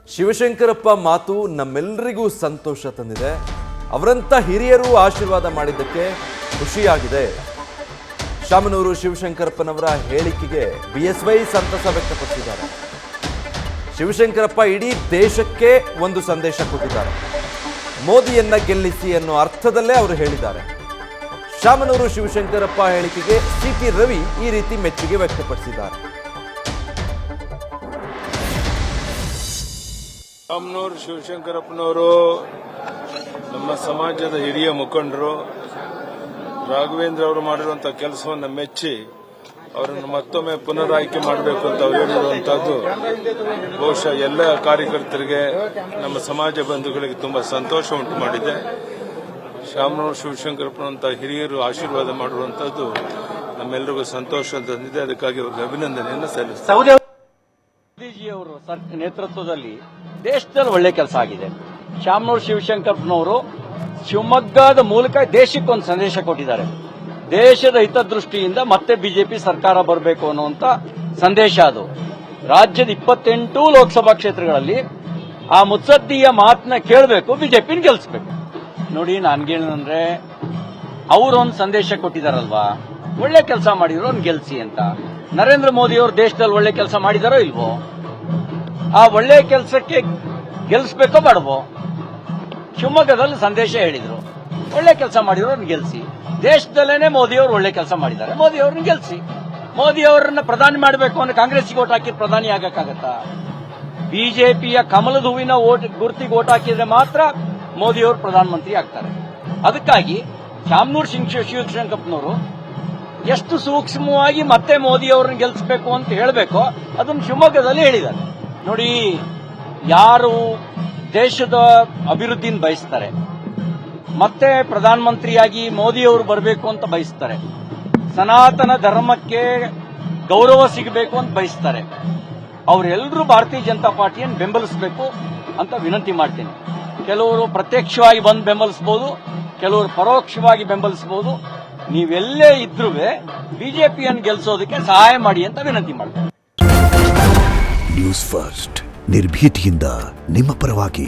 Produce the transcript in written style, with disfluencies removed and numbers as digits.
ಶಿವಶಂಕರಪ್ಪ ಮಾತು ನಮ್ಮೆಲ್ಲರಿಗೂ ಸಂತೋಷ ತಂದಿದೆ. ಅವರಂತ ಹಿರಿಯರು ಆಶೀರ್ವಾದ ಮಾಡಿದ್ದಕ್ಕೆ ಖುಷಿಯಾಗಿದೆ. ಶಾಮನೂರು ಶಿವಶಂಕರಪ್ಪನವರ ಹೇಳಿಕೆಗೆ ಬಿಎಸ್ವೈ ಸಂತಸ ವ್ಯಕ್ತಪಡಿಸಿದ್ದಾರೆ. ಶಿವಶಂಕರಪ್ಪ ಇಡೀ ದೇಶಕ್ಕೆ ಒಂದು ಸಂದೇಶ ಕೊಟ್ಟಿದ್ದಾರೆ. ಮೋದಿಯನ್ನ ಗೆಲ್ಲಿಸಿ ಅನ್ನೋ ಅರ್ಥದಲ್ಲೇ ಅವರು ಹೇಳಿದ್ದಾರೆ. ಶಾಮನೂರು ಶಿವಶಂಕರಪ್ಪ ಹೇಳಿಕೆಗೆ ಸಿಟಿ ರವಿ ಈ ರೀತಿ ಮೆಚ್ಚುಗೆ ವ್ಯಕ್ತಪಡಿಸಿದ್ದಾರೆ. ಶಾಮನೂರು ಶಿವಶಂಕರಪ್ಪನವರು ನಮ್ಮ ಸಮಾಜದ ಹಿರಿಯ ಮುಖಂಡರು. ರಾಘವೇಂದ್ರ ಅವರು ಮಾಡಿರುವಂಥ ಕೆಲಸವನ್ನು ಮೆಚ್ಚಿ ಅವರನ್ನು ಮತ್ತೊಮ್ಮೆ ಪುನರಾಯ್ಕೆ ಮಾಡಬೇಕು ಅಂತ ಅವರು ಹೇಳಿರುವಂತಹದ್ದು ಬಹುಶಃ ಎಲ್ಲ ಕಾರ್ಯಕರ್ತರಿಗೆ, ನಮ್ಮ ಸಮಾಜ ಬಂಧುಗಳಿಗೆ ತುಂಬಾ ಸಂತೋಷ ಉಂಟು ಮಾಡಿದೆ. ಶಾಮನೂರು ಶಿವಶಂಕರಪ್ಪನಂತ ಹಿರಿಯರು ಆಶೀರ್ವಾದ ಮಾಡಿರುವಂತಹದ್ದು ನಮ್ಮೆಲ್ಲರಿಗೂ ಸಂತೋಷ ತಂದಿದೆ. ಅದಕ್ಕಾಗಿ ಅವರಿಗೆ ಅಭಿನಂದನೆಯನ್ನು ಸಲ್ಲಿಸುತ್ತೇನೆ. ಮೋದಿಜಿಯವರು ನೇತೃತ್ವದಲ್ಲಿ ದೇಶದಲ್ಲಿ ಒಳ್ಳೆ ಕೆಲಸ ಆಗಿದೆ. ಶಾಮನೂರು ಶಿವಶಂಕರಪ್ಪನವರು ಶಿವಮೊಗ್ಗದ ಮೂಲಕ ದೇಶಕ್ಕೊಂದು ಸಂದೇಶ ಕೊಟ್ಟಿದ್ದಾರೆ. ದೇಶದ ಹಿತದೃಷ್ಟಿಯಿಂದ ಮತ್ತೆ ಬಿಜೆಪಿ ಸರ್ಕಾರ ಬರಬೇಕು ಅನ್ನುವಂತ ಸಂದೇಶ. ಅದು ರಾಜ್ಯದ 28 ಲೋಕಸಭಾ ಕ್ಷೇತ್ರಗಳಲ್ಲಿ ಆ ಮುತ್ಸದ್ದಿಯ ಮಾತನ್ನ ಕೇಳಬೇಕು, ಬಿಜೆಪಿನ ಗೆಲ್ಲಿಸಬೇಕು. ನೋಡಿ, ನನ್ಗೇನಂದ್ರೆ ಅವರೊಂದು ಸಂದೇಶ ಕೊಟ್ಟಿದಾರಲ್ವಾ, ಒಳ್ಳೆ ಕೆಲಸ ಮಾಡಿದ್ರು ಅವ್ನು ಗೆಲ್ಸಿ ಅಂತ. ನರೇಂದ್ರ ಮೋದಿ ಅವರು ದೇಶದಲ್ಲಿ ಒಳ್ಳೆ ಕೆಲಸ ಮಾಡಿದಾರೋ ಇಲ್ವೋ? ಆ ಒಳ್ಳೆ ಕೆಲಸಕ್ಕೆ ಗೆಲ್ಲಿಸ್ಬೇಕೋ ಬೇಡವೋ? ಶಿವಮೊಗ್ಗದಲ್ಲಿ ಸಂದೇಶ ಹೇಳಿದ್ರು, ಒಳ್ಳೆ ಕೆಲಸ ಮಾಡಿದ್ರು ಅವ್ರನ್ನ ಗೆಲ್ಸಿ. ದೇಶದಲ್ಲೇನೆ ಮೋದಿ ಅವರು ಒಳ್ಳೆ ಕೆಲಸ ಮಾಡಿದ್ದಾರೆ, ಮೋದಿ ಅವ್ರನ್ನ ಗೆಲ್ಸಿ. ಮೋದಿ ಅವರನ್ನ ಪ್ರಧಾನಿ ಮಾಡಬೇಕು ಅಂದ್ರೆ ಕಾಂಗ್ರೆಸ್ಗೆ ಓಟ್ ಹಾಕಿ ಪ್ರಧಾನಿ ಆಗಕ್ಕಾಗತ್ತಾ? ಬಿಜೆಪಿಯ ಕಮಲದ ಹೂವಿನ ಗುರುತಿಗೆ ಓಟ್ ಹಾಕಿದ್ರೆ ಮಾತ್ರ ಮೋದಿ ಅವರು ಪ್ರಧಾನಮಂತ್ರಿ ಆಗ್ತಾರೆ. ಅದಕ್ಕಾಗಿ ಶಾಮನೂರು ಶಿವಶಂಕರಪ್ಪನವರು ಎಷ್ಟು ಸೂಕ್ಷ್ಮವಾಗಿ ಮತ್ತೆ ಮೋದಿ ಅವರನ್ನ ಗೆಲ್ಲಿಸಬೇಕು ಅಂತ ಹೇಳಬೇಕೋ ಅದನ್ನು ಶಿವಮೊಗ್ಗದಲ್ಲಿ ಹೇಳಿದ್ದಾರೆ. ನೋಡಿ, ಯಾರು ದೇಶದ ಅಭಿವೃದ್ಧಿನ ಬಯಸ್ತಾರೆ, ಮತ್ತೆ ಪ್ರಧಾನಮಂತ್ರಿಯಾಗಿ ಮೋದಿ ಅವರು ಬರಬೇಕು ಅಂತ ಬಯಸ್ತಾರೆ, ಸನಾತನ ಧರ್ಮಕ್ಕೆ ಗೌರವ ಸಿಗಬೇಕು ಅಂತ ಬಯಸ್ತಾರೆ, ಅವರೆಲ್ಲರೂ ಭಾರತೀಯ ಜನತಾ ಪಾರ್ಟಿಯನ್ನು ಬೆಂಬಲಿಸಬೇಕು ಅಂತ ವಿನಂತಿ ಮಾಡ್ತೀನಿ. ಕೆಲವರು ಪ್ರತ್ಯಕ್ಷವಾಗಿ ಬಂದು ಬೆಂಬಲಿಸಬಹುದು, ಕೆಲವರು ಪರೋಕ್ಷವಾಗಿ ಬೆಂಬಲಿಸಬಹುದು. ನೀವೆಲ್ಲೇ ಇದ್ರೂ ಬಿಜೆಪಿಯನ್ನು ಗೆಲ್ಲಿಸೋದಕ್ಕೆ ಸಹಾಯ ಮಾಡಿ ಅಂತ ವಿನಂತಿ ಮಾಡ್ತೀನಿ. ನ್ಯೂಸ್ ಫಸ್ಟ್, ನಿರ್ಭೀತಿಯಿಂದ ನಿಮ್ಮ ಪರವಾಗಿ.